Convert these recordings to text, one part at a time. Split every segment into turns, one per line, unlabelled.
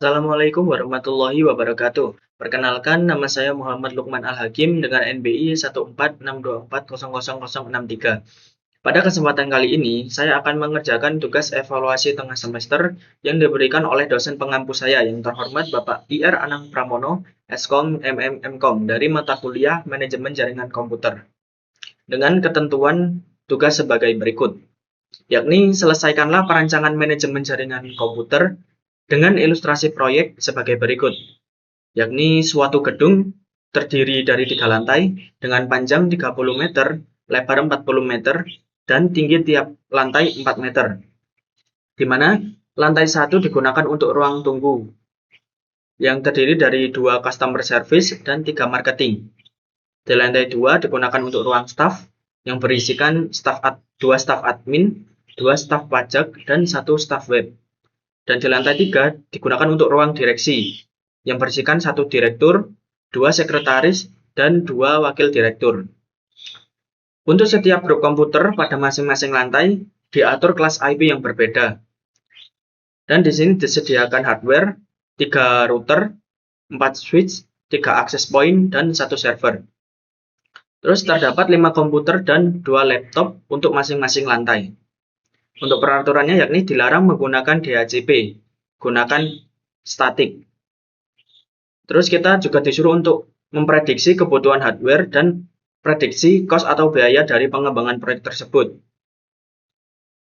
Assalamualaikum warahmatullahi wabarakatuh. Perkenalkan, nama saya Muhammad Lukman Al-Hakim dengan NBI 14624000063. Pada kesempatan kali ini, saya akan mengerjakan tugas evaluasi tengah semester yang diberikan oleh dosen pengampu saya yang terhormat Bapak IR Anang Pramono, Eskom MMM.Com dari mata kuliah Manajemen Jaringan Komputer. Dengan ketentuan tugas sebagai berikut, yakni selesaikanlah perancangan manajemen jaringan komputer dengan ilustrasi proyek sebagai berikut, yakni suatu gedung terdiri dari 3 lantai dengan panjang 30 meter, lebar 40 meter, dan tinggi tiap lantai 4 meter, di mana lantai 1 digunakan untuk ruang tunggu yang terdiri dari 2 customer service dan 3 marketing. Di lantai 2 digunakan untuk ruang staff yang berisikan 2 staff admin, 2 staff pajak, dan 1 staff web. Dan di lantai 3 digunakan untuk ruang direksi yang berisikan 1 direktur, 2 sekretaris, dan 2 wakil direktur. Untuk setiap grup komputer pada masing-masing lantai diatur kelas IP yang berbeda. Dan di sini disediakan hardware, 3 router, 4 switch, 3 access point, dan 1 server. Terus terdapat 5 komputer dan 2 laptop untuk masing-masing lantai. Untuk peraturannya yakni dilarang menggunakan DHCP, gunakan statik. Terus kita juga disuruh untuk memprediksi kebutuhan hardware dan prediksi kos atau biaya dari pengembangan proyek tersebut.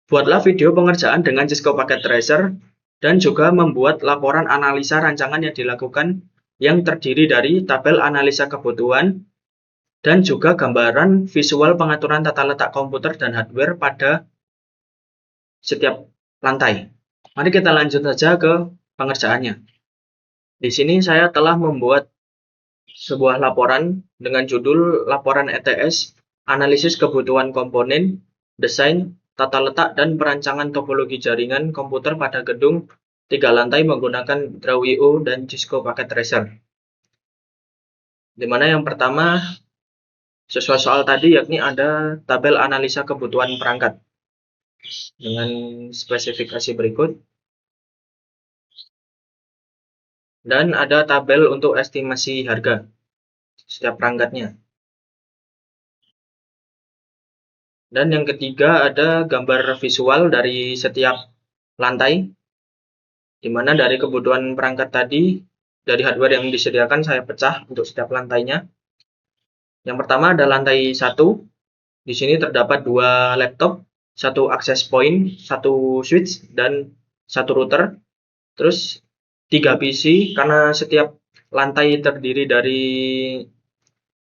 Buatlah video pengerjaan dengan Cisco Packet Tracer dan juga membuat laporan analisa rancangan yang dilakukan yang terdiri dari tabel analisa kebutuhan dan juga gambaran visual pengaturan tata letak komputer dan hardware pada setiap lantai. Mari kita lanjut saja ke pengerjaannya. Di sini saya telah membuat sebuah laporan dengan judul Laporan ETS, Analisis Kebutuhan Komponen, Desain, Tata Letak, dan Perancangan Topologi Jaringan Komputer pada Gedung 3 lantai menggunakan Draw.io dan Cisco Packet Tracer. Di mana yang pertama, sesuai soal tadi, yakni ada tabel analisa kebutuhan perangkat dengan spesifikasi berikut. Dan ada tabel untuk estimasi harga setiap perangkatnya. Dan yang ketiga ada gambar visual dari setiap lantai, di mana dari kebutuhan perangkat tadi, dari hardware yang disediakan saya pecah untuk setiap lantainya. Yang pertama ada lantai 1, di sini terdapat 2 laptop, 1 access point, 1 switch, dan 1 router. Terus 3 PC, karena setiap lantai terdiri dari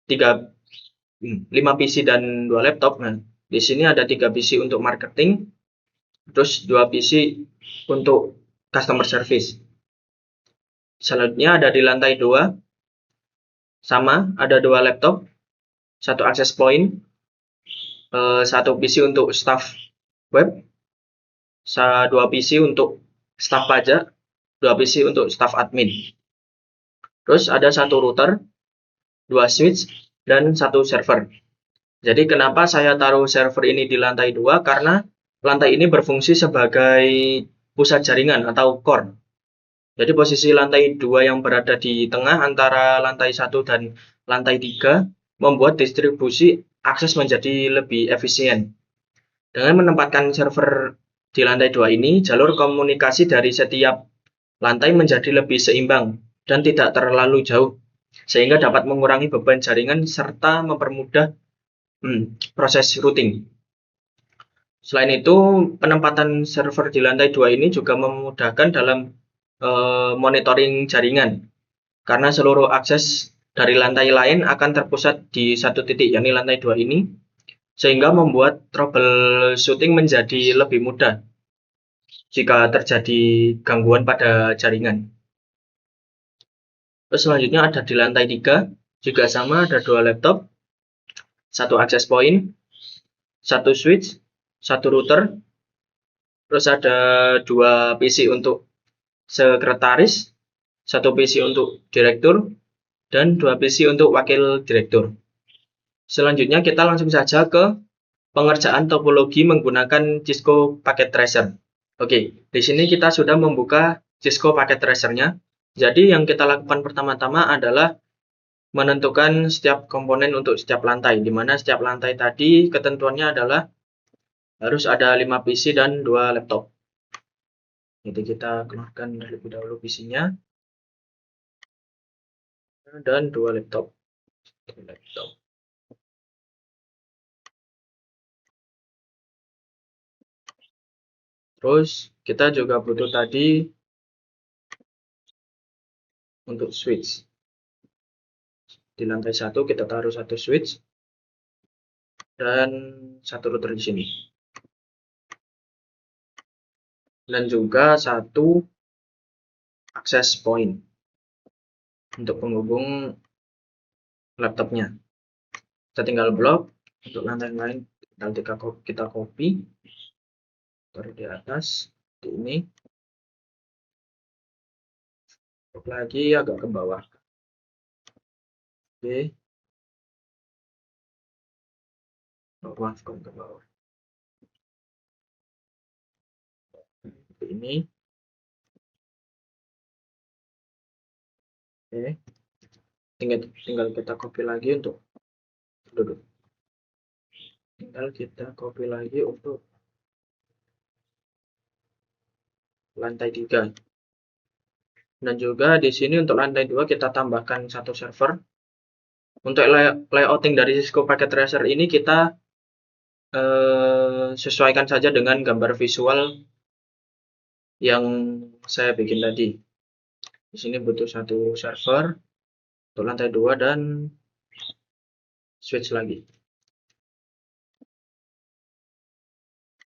5 PC dan 2 laptop. Nah, di sini ada 3 PC untuk marketing, terus 2 PC untuk customer service. Selanjutnya ada di lantai 2, sama, ada 2 laptop, 1 access point, 1 PC untuk staff web, 2 PC untuk staff pajak, 2 PC untuk staff admin. Terus ada 1 router, 2 switch, dan 1 server. Jadi kenapa saya taruh server ini di lantai 2? Karena lantai ini berfungsi sebagai pusat jaringan atau core. Jadi posisi lantai 2 yang berada di tengah antara lantai 1 dan lantai 3 membuat distribusi akses menjadi lebih efisien. Dengan menempatkan server di lantai 2 ini, jalur komunikasi dari setiap lantai menjadi lebih seimbang dan tidak terlalu jauh, sehingga dapat mengurangi beban jaringan serta mempermudah proses routing. Selain itu, penempatan server di lantai 2 ini juga memudahkan dalam monitoring jaringan, karena seluruh akses dari lantai lain akan terpusat di satu titik, yakni lantai 2 ini, sehingga membuat troubleshooting menjadi lebih mudah jika terjadi gangguan pada jaringan. Terus selanjutnya ada di lantai 3, juga sama, ada 2 laptop, 1 access point, 1 switch, 1 router, terus ada 2 PC untuk sekretaris, 1 PC untuk direktur, dan 2 PC untuk wakil direktur. Selanjutnya kita langsung saja ke pengerjaan topologi menggunakan Cisco Packet Tracer. Oke, di sini kita sudah membuka Cisco Packet Tracer-nya. Jadi yang kita lakukan pertama-tama adalah menentukan setiap komponen untuk setiap lantai, di mana setiap lantai tadi ketentuannya adalah harus ada 5 PC dan 2 laptop. Jadi kita keluarkan terlebih dahulu PC-nya dan 2 laptop. Terus kita juga butuh tadi untuk switch. Di lantai 1 kita taruh 1 switch dan 1 router di sini. Dan juga 1 access point untuk penghubung laptopnya. Kita tinggal blok. Untuk lantai lain tinggal kita copy, taruh di atas seperti ini. Blok lagi agak ke bawah. Oke. Bawah ke bawah. Seperti ini. Oke. Tinggal kita copy lagi untuk duduk. Tinggal kita copy lagi untuk lantai 3. Dan juga di sini untuk lantai 2 kita tambahkan 1 server. Untuk layouting dari Cisco Packet Tracer ini kita sesuaikan saja dengan gambar visual yang saya bikin tadi. Di sini butuh 1 server untuk lantai 2 dan switch lagi.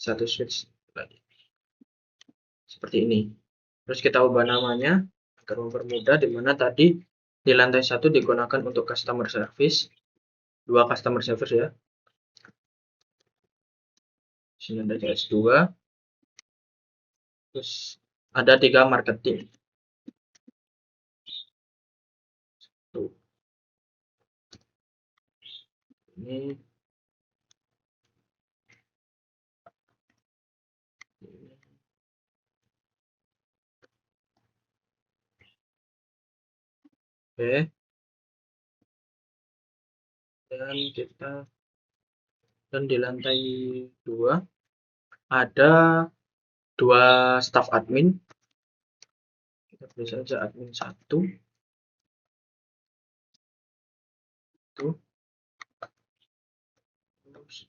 1 switch lagi. Seperti ini. Terus kita ubah namanya agar mempermudah, di mana tadi di lantai 1 digunakan untuk customer service. 2 customer service ya. Sini ada CS2. Terus ada 3 marketing. Tuh. Ini oke. Dan di lantai 2 ada 2 staff admin. Kita pilih saja admin 1. Tuh. Terus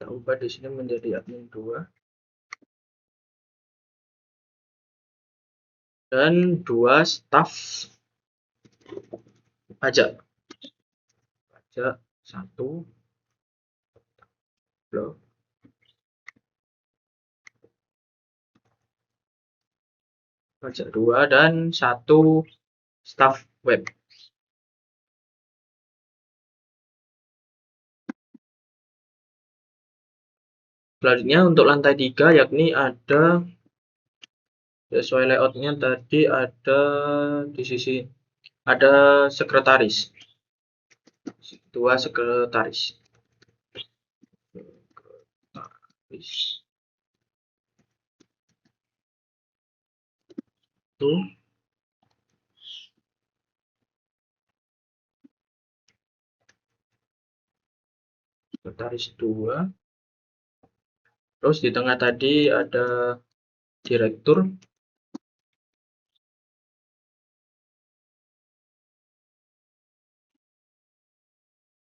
kita ubah di sini menjadi admin 2. Dan 2 staff pajak. Pajak 1. Blok. Pajak 2 dan 1 staff web. Selanjutnya untuk lantai 3 yakni ada sesuai layoutnya tadi ada di sisi ada sekretaris, 2 sekretaris. Tuh. Sekretaris 2. Terus di tengah tadi ada direktur.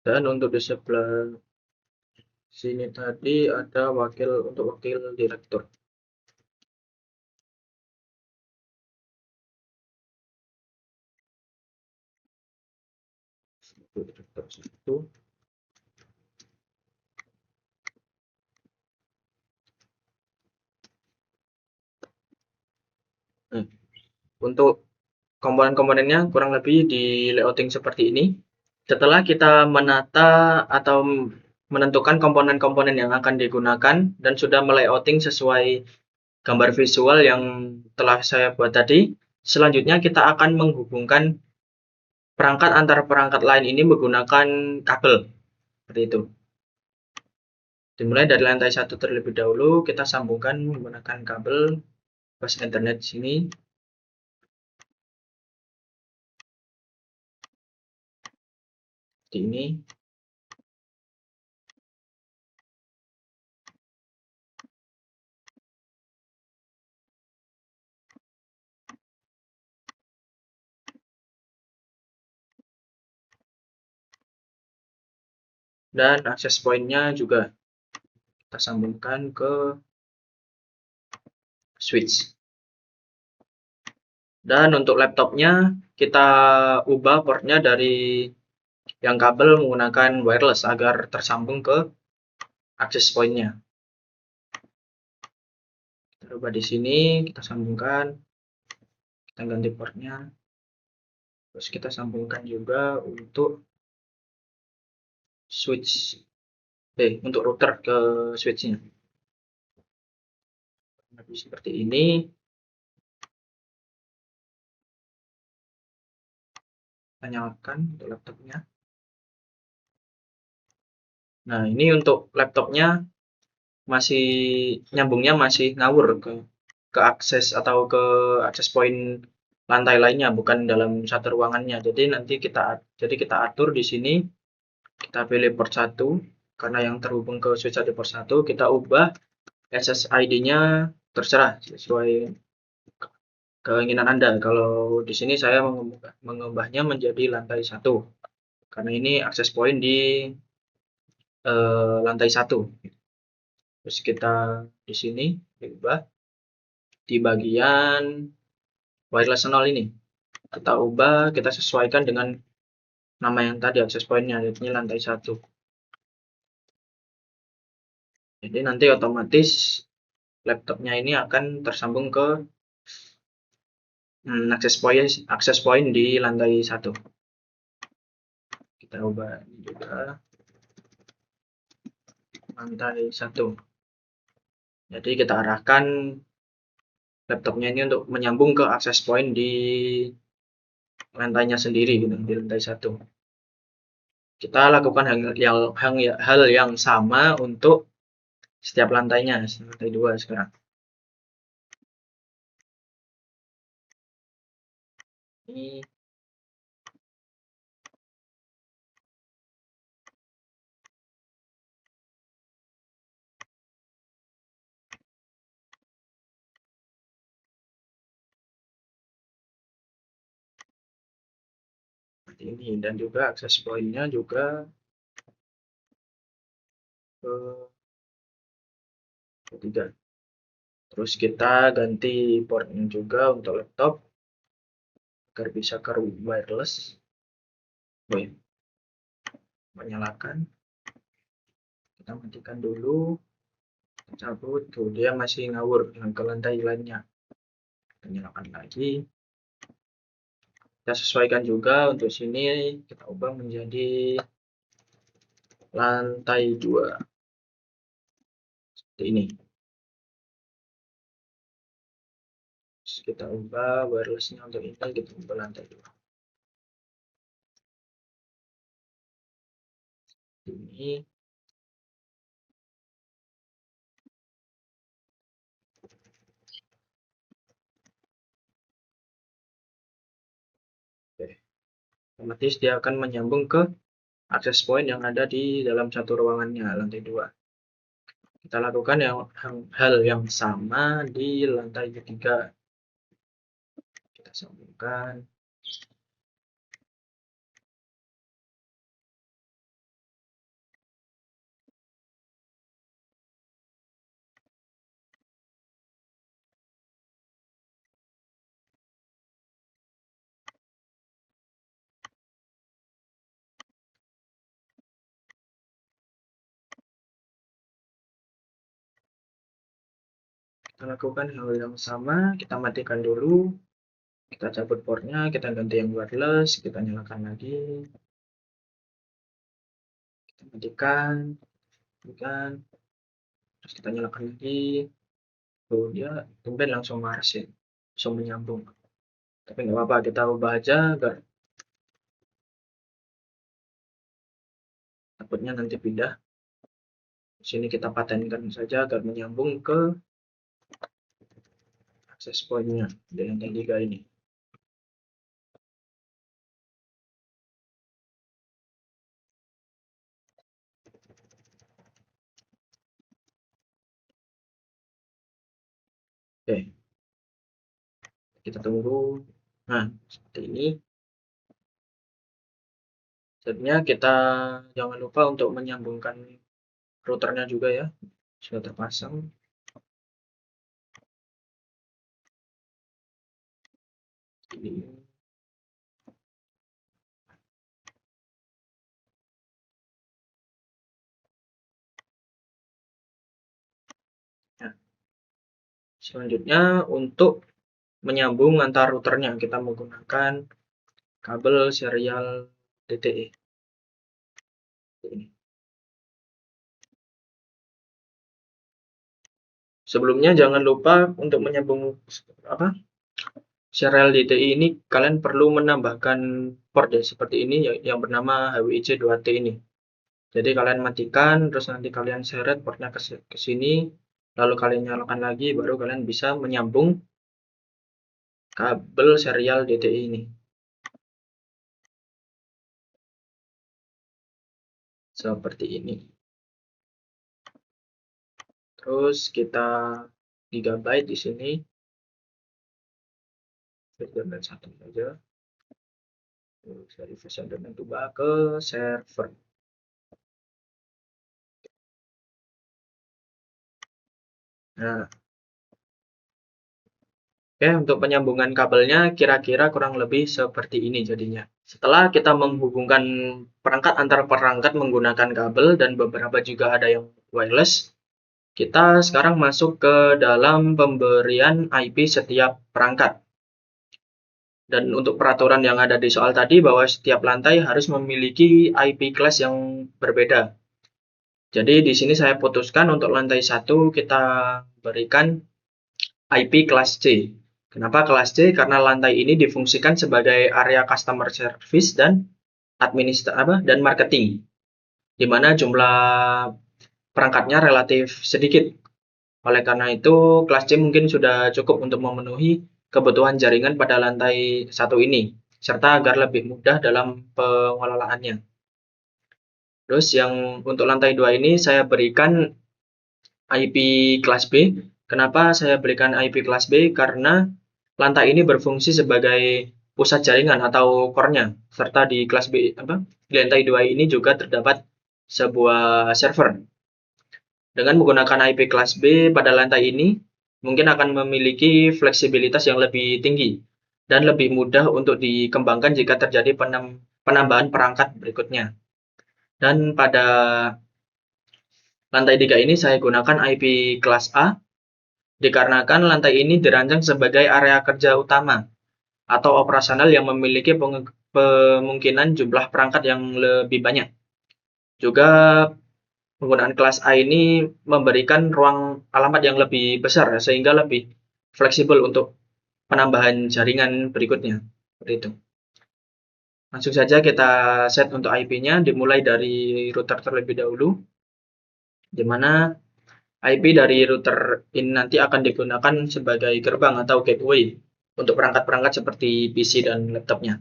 Dan untuk di sebelah sini tadi ada wakil direktur. Direktur 1. Untuk komponen-komponennya kurang lebih di layouting seperti ini. Setelah kita menata atau menentukan komponen-komponen yang akan digunakan dan sudah melayouting sesuai gambar visual yang telah saya buat tadi, selanjutnya kita akan menghubungkan perangkat antar perangkat lain ini menggunakan kabel. Seperti itu. Dimulai dari lantai 1 terlebih dahulu, kita sambungkan menggunakan kabel pas internet sini. Seperti ini. Dan akses pointnya juga kita sambungkan ke switch. Dan untuk laptopnya kita ubah portnya dari yang kabel menggunakan wireless agar tersambung ke akses pointnya. Kita ubah di sini, kita sambungkan, kita ganti portnya, terus kita sambungkan juga untuk switch, untuk router ke switchnya. Lebih seperti ini. Kita nyalakan untuk laptopnya. Nah, ini untuk laptopnya masih nyambungnya masih ngawur ke akses atau ke akses point lantai lainnya, bukan dalam satu ruangannya. Jadi kita atur di sini, kita pilih port 1 karena yang terhubung ke switch ada port 1, kita ubah SSID-nya terserah sesuai keinginan Anda. Kalau di sini saya mengubahnya menjadi lantai 1 karena ini akses point di lantai 1. Terus kita di sini ubah di bagian wireless 0 ini. Kita ubah, kita sesuaikan dengan nama yang tadi akses pointnya, ini lantai 1. Jadi nanti otomatis laptopnya ini akan tersambung ke akses point di lantai 1. Kita ubah ini juga lantai 1. Jadi kita arahkan laptopnya ini untuk menyambung ke akses point di lantainya sendiri gitu, di lantai 1. Kita lakukan hal yang sama untuk setiap lantainya, lantai 2 sekarang. Ini seperti ini, dan juga akses pointnya juga ke ketiga. Terus kita ganti portnya juga untuk laptop agar bisa ke wireless. Menyalakan, kita matikan dulu, cabut. Tuh dia masih ngawur dengan ke lantai lainnya. Kita nyalakan lagi, kita sesuaikan juga untuk sini, kita ubah menjadi lantai 2 seperti ini. Terus kita ubah wirelessnya untuk ini, kita ubah lantai 2 ini. Oke. Otomatis dia akan menyambung ke akses point yang ada di dalam satu ruangannya, lantai 2. Kita lakukan hal yang sama di lantai ketiga. Kita sambungkan. Kita lakukan hal yang sama, kita matikan dulu, kita cabut portnya, kita ganti yang wireless, kita nyalakan lagi, kita matikan, terus kita nyalakan lagi. Tuh dia tumben langsung mars ya, langsung menyambung. Tapi nggak apa-apa, kita ubah aja agar takutnya nanti pindah. Sini kita patenkan saja agar menyambung ke akses pointnya di lantai 3 ini. Oke, kita tunggu. Nah, seperti ini. Selanjutnya kita jangan lupa untuk menyambungkan routernya juga ya. Sudah terpasang. Ini. Nah, selanjutnya untuk menyambung antar routernya kita menggunakan kabel serial DTE. Ini. Sebelumnya jangan lupa untuk menyambung serial DTI ini kalian perlu menambahkan port ya, seperti ini yang bernama HWIC 2T ini. Jadi kalian matikan, terus nanti kalian seret portnya ke sini, lalu kalian nyalakan lagi, baru kalian bisa menyambung kabel serial DTI ini. Seperti ini. Terus kita gigabyte di sini. Gigabyte 1 saja. Terus dari versi dan coba ke server. Nah, oke, untuk penyambungan kabelnya kira-kira kurang lebih seperti ini jadinya. Setelah kita menghubungkan perangkat antar perangkat menggunakan kabel dan beberapa juga ada yang wireless, kita sekarang masuk ke dalam pemberian IP setiap perangkat. Dan untuk peraturan yang ada di soal tadi bahwa setiap lantai harus memiliki IP class yang berbeda. Jadi di sini saya putuskan untuk lantai 1 kita berikan IP kelas C. Kenapa kelas C? Karena lantai ini difungsikan sebagai area customer service dan dan marketing, di mana jumlah perangkatnya relatif sedikit. Oleh karena itu, kelas C mungkin sudah cukup untuk memenuhi kebutuhan jaringan pada lantai 1 ini, serta agar lebih mudah dalam pengelolaannya. Terus yang untuk lantai 2 ini saya berikan IP kelas B. Kenapa saya berikan IP kelas B? Karena lantai ini berfungsi sebagai pusat jaringan atau core-nya, serta di kelas B di lantai 2 ini juga terdapat sebuah server. Dengan menggunakan IP kelas B pada lantai ini, mungkin akan memiliki fleksibilitas yang lebih tinggi dan lebih mudah untuk dikembangkan jika terjadi penambahan perangkat berikutnya. Dan pada lantai 3 ini saya gunakan IP kelas A dikarenakan lantai ini dirancang sebagai area kerja utama atau operasional yang memiliki kemungkinan jumlah perangkat yang lebih banyak. Juga penggunaan kelas A ini memberikan ruang alamat yang lebih besar sehingga lebih fleksibel untuk penambahan jaringan berikutnya. Seperti itu. Langsung saja kita set untuk IP-nya dimulai dari router terlebih dahulu, di mana IP dari router ini nanti akan digunakan sebagai gerbang atau gateway untuk perangkat-perangkat seperti PC dan laptopnya.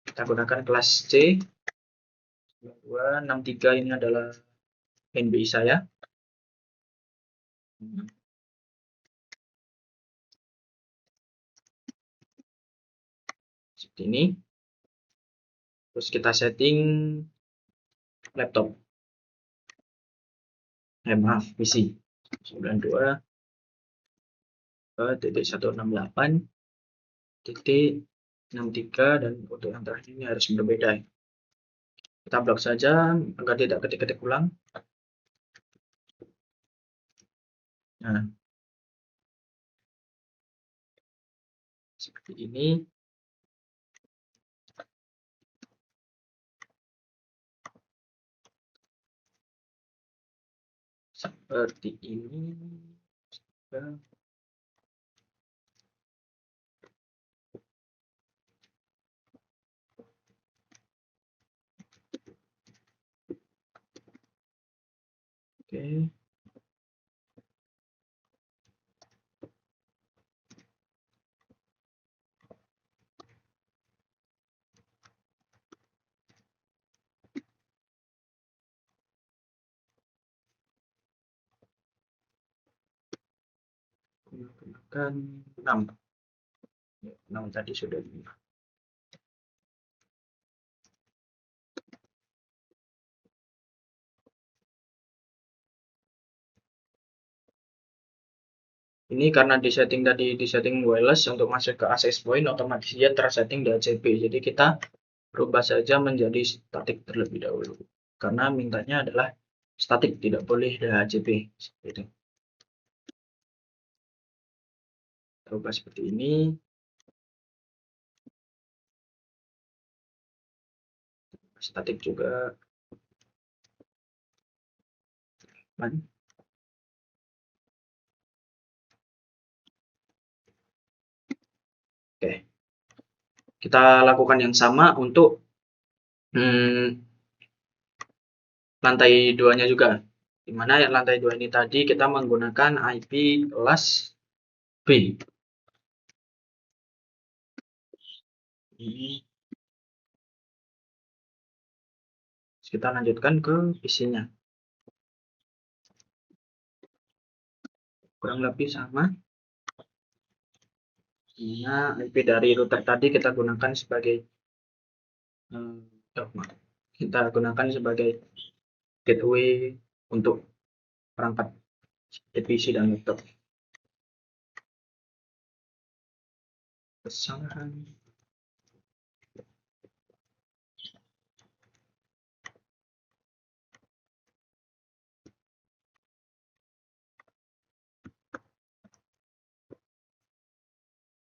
Kita gunakan kelas C. 263 ini adalah NBI saya. Seperti ini. Terus kita setting laptop. Maaf, PC. 92.168.63 dan untuk yang terakhir ini harus berbeda. Kita blok saja agar tidak ketik-ketik ulang. Nah, seperti ini. Seperti ini. Oke. gunakan 6. 6 tadi sudah. Ini karena di setting tadi, di setting wireless untuk masuk ke access point, otomatis dia tersetting di ACP. Jadi kita rubah saja menjadi static terlebih dahulu. Karena mintanya adalah static, tidak boleh di ACP. Seperti itu. Rubah seperti ini. Static juga. Oke. Kita lakukan yang sama untuk lantai 2-nya juga. Dimana yang lantai 2 ini tadi kita menggunakan IP kelas B. Ini kita lanjutkan ke isinya. Kurang lebih sama. Nah, IP dari router tadi kita gunakan sebagai gateway untuk perangkat PC dan laptop. Kesalahan.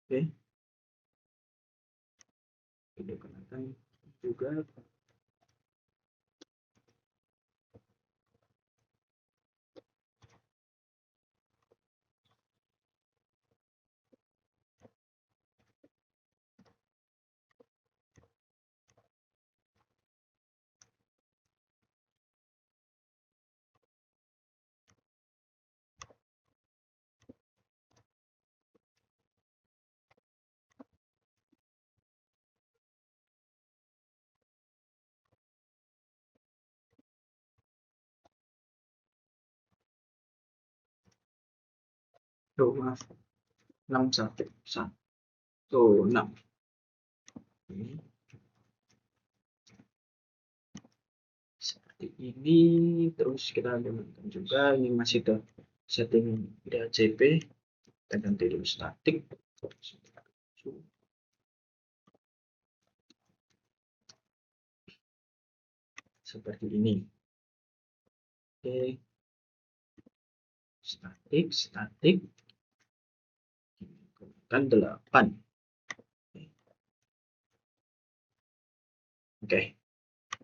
Oke. Kita gunakan juga. Maaf. 61116. Seperti ini. Terus kita gunakan juga, ini masih ke setting DHCP. Kita ganti dulu static. Seperti ini. Oke. Static. Kan 8. Oke.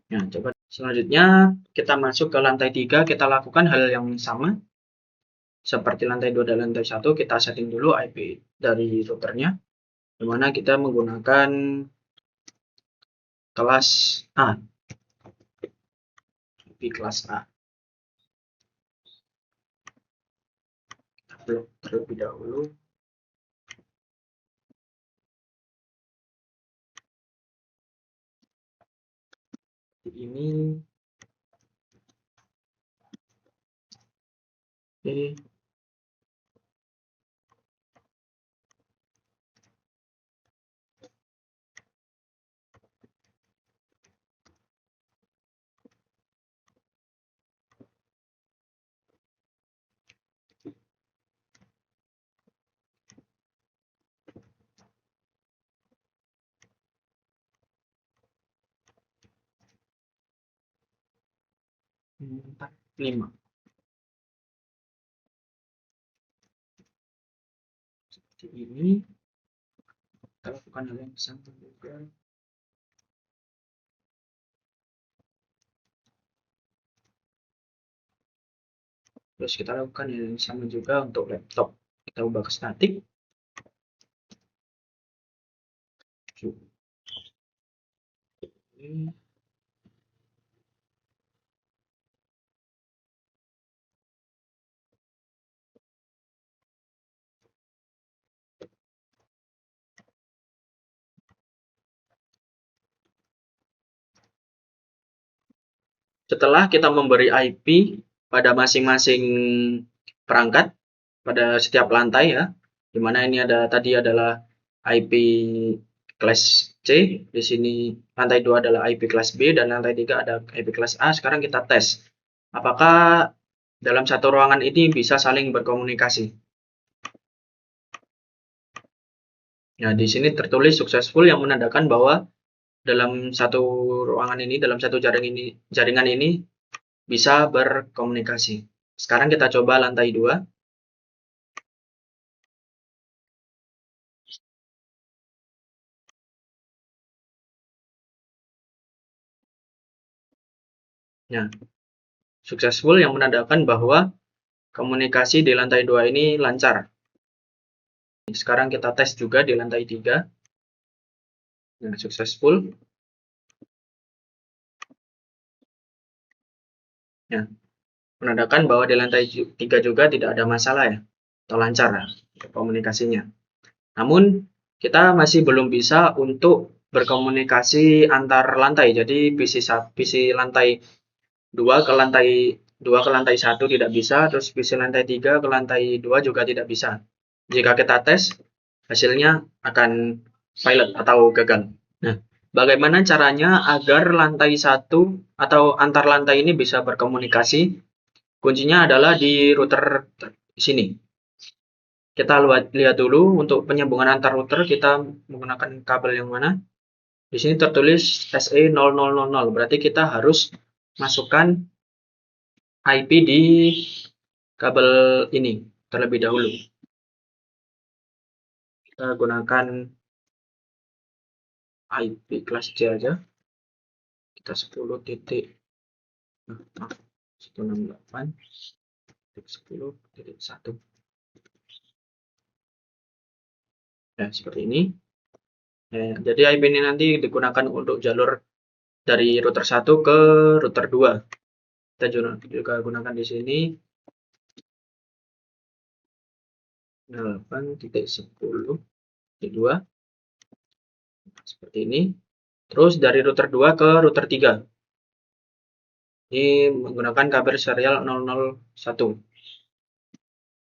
Nah, coba selanjutnya kita masuk ke lantai 3, kita lakukan hal yang sama. Seperti lantai 2 dan lantai 1, kita setting dulu IP dari routernya. Dimana kita menggunakan kelas A. IP kelas A. Kita blok terlebih dahulu. Ini. Oke. Empat, 5. Seperti ini. Kita lakukan hal yang sama juga. Terus kita lakukan hal yang sama juga untuk laptop. Kita ubah ke static. Ini. Setelah kita memberi IP pada masing-masing perangkat, pada setiap lantai ya, Dimana ini tadi adalah IP kelas C, di sini lantai 2 adalah IP kelas B, dan lantai 3 ada IP kelas A. Sekarang kita tes, apakah dalam satu ruangan ini bisa saling berkomunikasi. Nah, di sini tertulis successful yang menandakan bahwa dalam satu ruangan ini, dalam satu jaringan ini bisa berkomunikasi. Sekarang kita coba lantai 2. Nah, successful yang menandakan bahwa komunikasi di lantai 2 ini lancar. Sekarang kita tes juga di lantai 3. Nah, successful. Nah, menandakan bahwa di lantai 3 juga tidak ada masalah ya, atau lancar ya, komunikasinya. Namun, kita masih belum bisa untuk berkomunikasi antar lantai. Jadi, PC lantai 2 ke lantai 1 tidak bisa, terus PC lantai 3 ke lantai 2 juga tidak bisa. Jika kita tes, hasilnya akan failed atau gagal. Nah, bagaimana caranya agar lantai 1 atau antar lantai ini bisa berkomunikasi? Kuncinya adalah di router sini. Kita lihat dulu untuk penyambungan antar router, kita menggunakan kabel yang mana. Di sini tertulis SE0000, berarti kita harus masukkan IP di kabel ini terlebih dahulu. Kita gunakan IP kelas C aja. Kita 10.168.10.1. Ya, seperti ini. Jadi IP ini nanti digunakan untuk jalur dari router 1 ke router 2. Kita juga gunakan di sini 8.10.2 seperti ini. Terus dari router 2 ke router 3. Ini menggunakan kabel serial 001.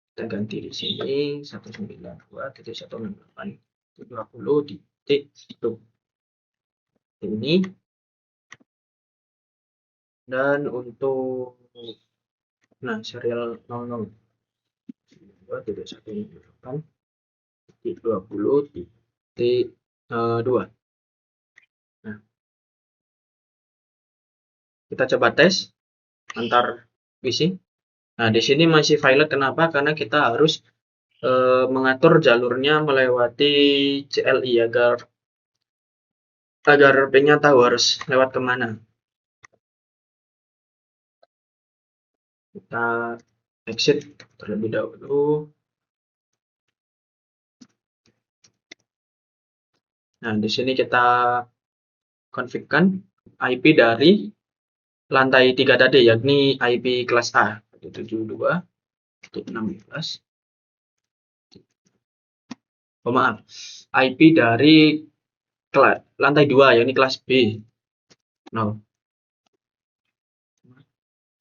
Kita ganti di sini 192.168.20.1. Ini. Dan untuk serial 002.168.20.2. Nah, kita coba tes antar PC. Nah, di sini masih violet. Kenapa? Karena kita harus mengatur jalurnya melewati CLI agar pingnya tahu harus lewat kemana. Kita exit terlebih dahulu. Nah, di sini kita configure IP dari lantai 3 tadi, yakni IP kelas A 72.16. Oh, maaf, IP dari lantai 2, yakni kelas B. No.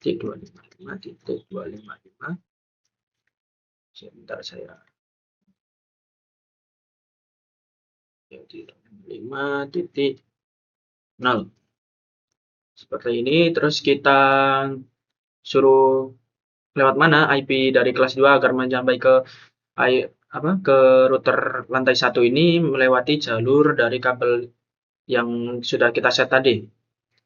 C255.255. Sebentar saya. Jadi 5.0. Seperti ini. Terus kita suruh lewat mana IP dari kelas 2 agar mencapai ke router lantai 1 ini melewati jalur dari kabel yang sudah kita set tadi.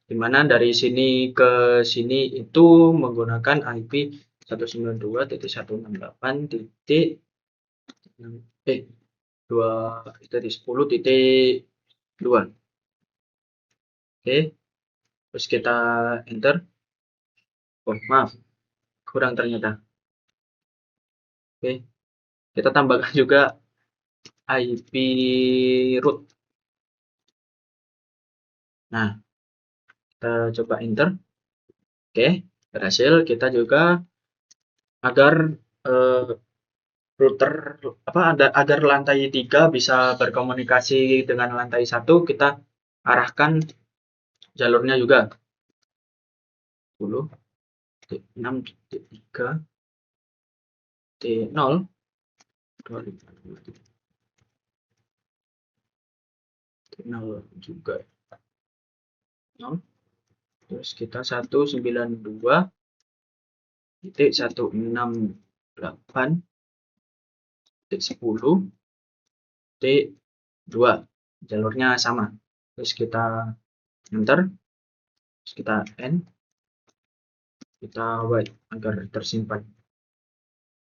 Dimana dari sini ke sini itu menggunakan IP 192.168.10.2. Oke, terus kita enter. Oh, maaf, kurang ternyata. Oke, kita tambahkan juga IP root. Nah, kita coba enter. Oke, berhasil. Kita juga agar router agar lantai 3 bisa berkomunikasi dengan lantai 1, kita arahkan jalurnya juga 10.6.3.0. nol juga. Nol. Terus kita 192.168.10.2 jalurnya sama. Terus kita enter, terus kita N, kita wait agar tersimpan.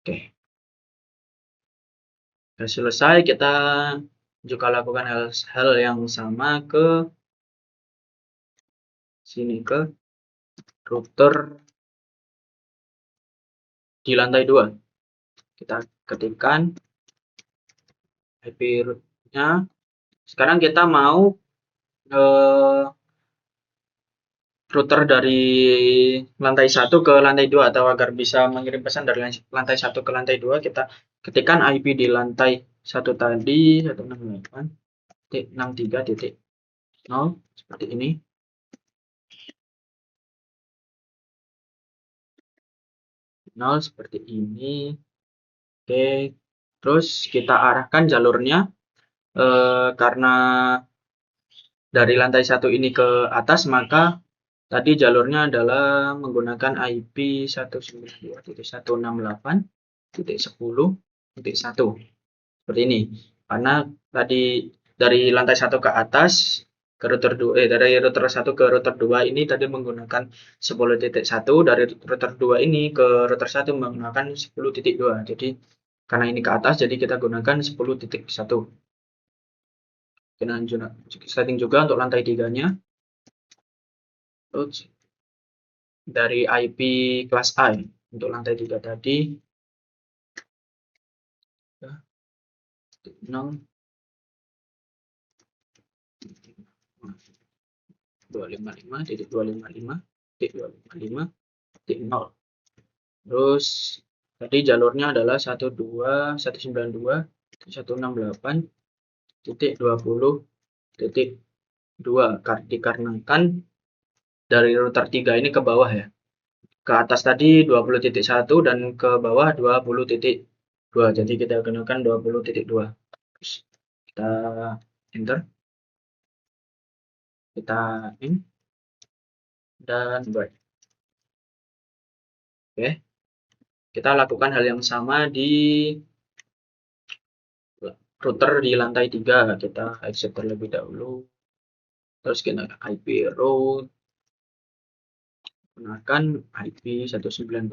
Oke. Sudah selesai, kita juga lakukan hal yang sama ke sini, ke router di lantai 2. Kita ketikkan IP root-nya. Sekarang kita mau router dari lantai 1 ke lantai 2, atau agar bisa mengirim pesan dari lantai 1 ke lantai 2, kita ketikkan IP di lantai 1 tadi 168.63.0 seperti ini. Seperti ini. Oke, terus kita arahkan jalurnya karena dari lantai 1 ini ke atas, maka tadi jalurnya adalah menggunakan IP 192.168.10.1 seperti ini. Karena tadi dari lantai 1 ke atas ke router 2, dari router 1 ke router 2 ini tadi menggunakan 10.1, dari router 2 ini ke router 1 menggunakan 10.2. Jadi karena ini ke atas, jadi kita gunakan 10.1. Kita setting juga untuk lantai 3-nya. Terus dari IP kelas A untuk lantai 3 tadi 0 255.255.255.0. Terus tadi jalurnya adalah 192.168.20.2 dikarenakan dari router 3 ini ke bawah ya. Ke atas tadi 20.1 dan ke bawah 20.2. Jadi kita gunakan 20.2. Terus kita enter. Kita in dan break. Oke. Kita lakukan hal yang sama di router di lantai 3. Kita exit terlebih dahulu. Terus kita IP route, gunakan IP 192.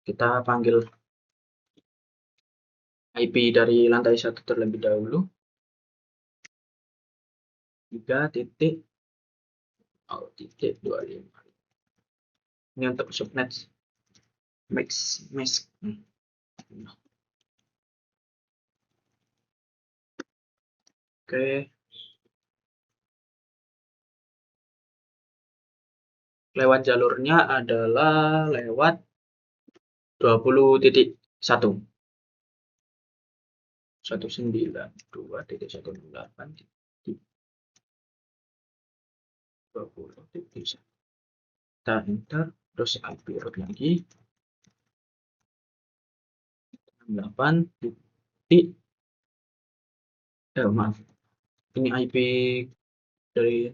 Kita panggil IP dari lantai 1 terlebih dahulu. 3.0.25. Ini untuk subnet mix. Oke. Lewat jalurnya adalah lewat 20.1. 192.168.20.1. Kita enter, terus IP route lagi 8 titik. Maaf, ini IP dari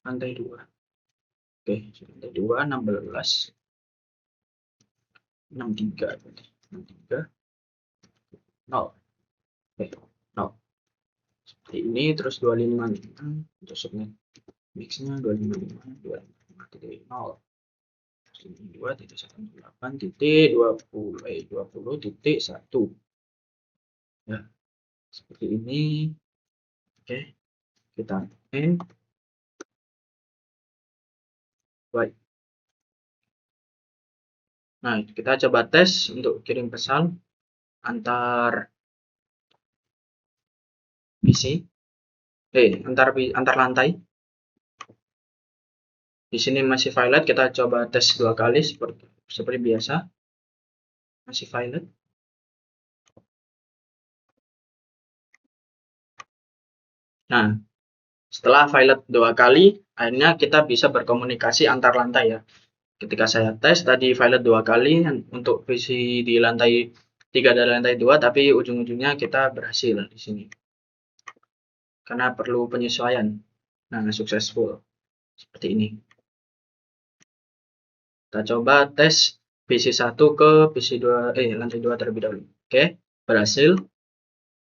lantai 2. Oke, lantai 2 16.63 0. Oke, 0 seperti ini. Terus 255 untuk subnet mixnya 255.255.0 2.168.20.1 ya, seperti ini. Oke, kita end. Baik. Nah, kita coba tes untuk kirim pesan antar PC, antar lantai. Di sini masih violet, kita coba tes 2 kali seperti biasa. Masih violet. Nah, setelah violet 2 kali, akhirnya kita bisa berkomunikasi antar lantai ya. Ketika saya tes tadi violet 2 kali untuk PC di lantai 3 dari lantai 2, tapi ujung-ujungnya kita berhasil di sini. Karena perlu penyesuaian. Nah, successful. Seperti ini. Kita coba tes PC1 ke PC2, lantai 2 terlebih dahulu. Oke, berhasil.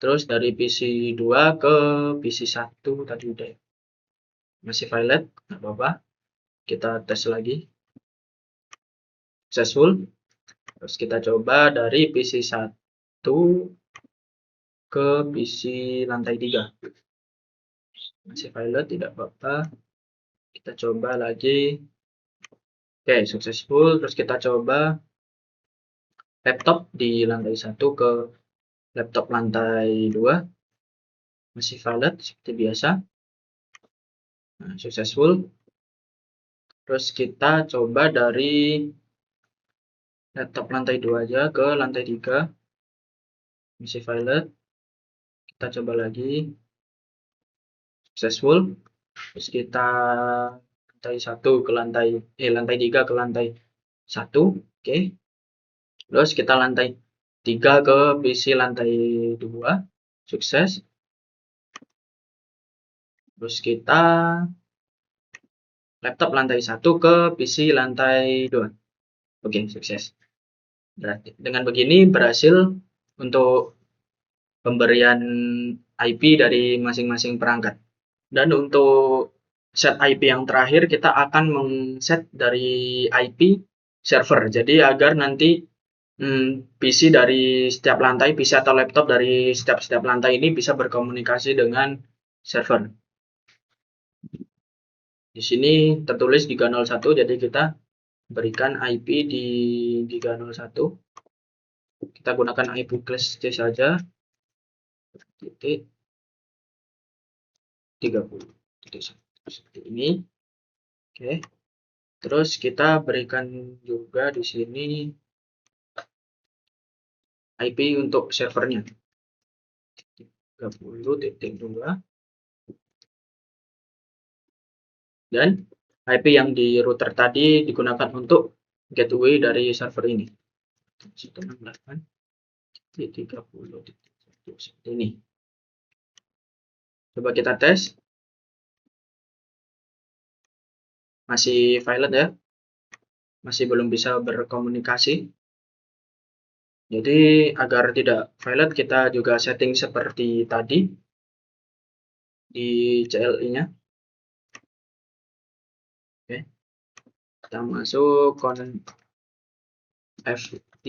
Terus dari PC2 ke PC1 tadi udah. Masih violet, nggak apa-apa. Kita tes lagi. Successful. Terus kita coba dari PC1 ke PC lantai 3. Masih violet, tidak apa-apa. Kita coba lagi. Oke, successful. Terus kita coba laptop di lantai 1 ke laptop lantai 2. Masih violet seperti biasa. Nah, successful. Terus kita coba dari laptop lantai 2 aja ke lantai 3. Masih violet. Kita coba lagi. Successful. Terus kita lantai 1 ke lantai 3 ke lantai 1. Oke. Terus kita lantai 3 ke PC lantai 2. Sukses. Terus kita laptop lantai 1 ke PC lantai 2. Oke, sukses. Berarti dengan begini berhasil untuk pemberian IP dari masing-masing perangkat. Dan untuk set IP yang terakhir kita akan men-set dari IP server. Jadi agar nanti PC dari setiap lantai, PC atau laptop dari setiap lantai ini bisa berkomunikasi dengan server. Di sini tertulis Giga 01, jadi kita berikan IP di Giga 01. Kita gunakan IP class C saja. Titik 30 titik seperti ini. Oke. Terus kita berikan juga di sini IP untuk servernya. 30.2. Dan IP yang di router tadi digunakan untuk gateway dari server ini. 168.30.1 seperti ini. Coba kita tes. Masih violet ya. Masih belum bisa berkomunikasi. Jadi agar tidak violet kita juga setting seperti tadi di CLI-nya. Oke. Kita masuk FT.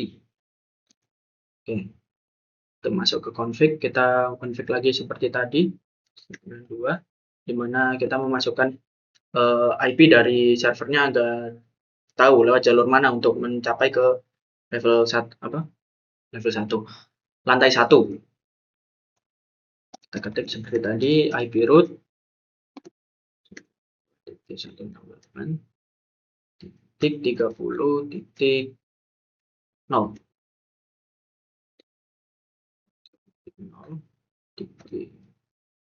Oke. Kita masuk ke config, kita config lagi seperti tadi. 2, dimana kita memasukkan IP dari servernya agar tahu lewat jalur mana untuk mencapai ke level 1 level 1 lantai 1. Kita ketik seperti tadi IP root 168.30.0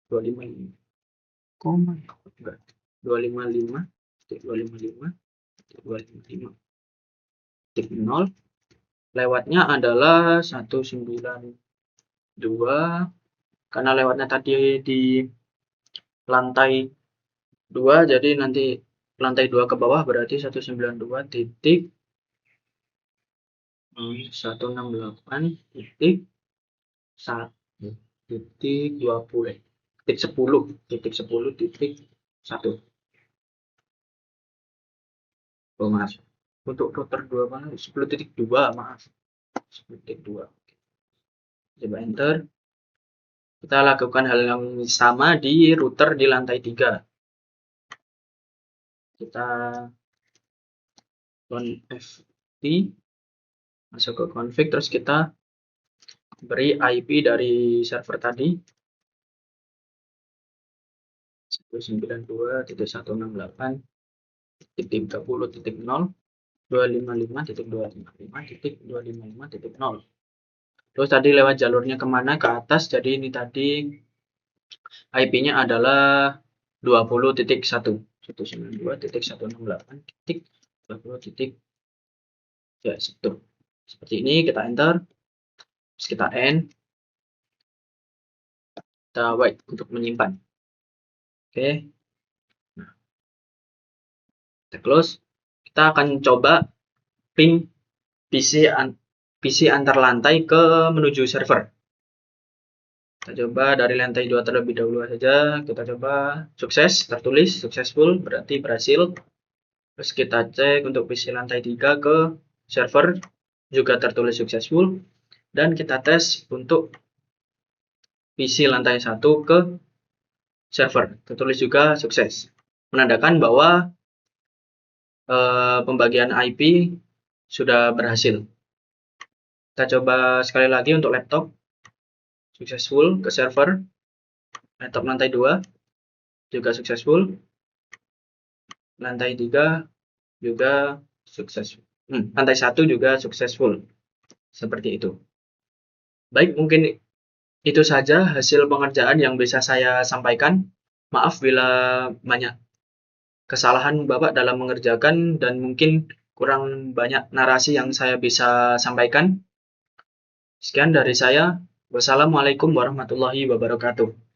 255 koma enggak 255.255.0 lewatnya adalah 192 karena lewatnya tadi di lantai 2, jadi nanti lantai 2 ke bawah berarti 168.1.10.10.1. Oh, maaf. Untuk router 2 mana? 10.2, maaf. 10.2. Coba enter. Kita lakukan hal yang sama di router di lantai 3. Kita FT, masuk ke config, terus kita beri IP dari server tadi 192.168.30.0 255.255.255.0. Terus tadi lewat jalurnya kemana? Ke atas. Jadi ini tadi IP-nya adalah 20.1 192.168.20. Ya, seperti ini. Kita enter. Terus kita end, kita wait untuk menyimpan. Oke, kita close. Kita akan coba ping PC antar lantai ke menuju server. Kita coba dari lantai 2 terlebih dahulu saja. Kita coba sukses, tertulis successful, berarti berhasil. Terus kita cek untuk PC lantai 3 ke server, juga tertulis successful. Dan kita tes untuk PC lantai 1 ke server, tertulis juga sukses. Menandakan bahwa pembagian IP sudah berhasil. Kita coba sekali lagi untuk laptop, successful ke server, laptop lantai 2 juga successful, lantai 3 juga successful, lantai 1 juga successful, seperti itu. Baik, mungkin itu saja hasil pengerjaan yang bisa saya sampaikan. Maaf bila banyak kesalahan Bapak dalam mengerjakan dan mungkin kurang banyak narasi yang saya bisa sampaikan. Sekian dari saya. Wassalamualaikum warahmatullahi wabarakatuh.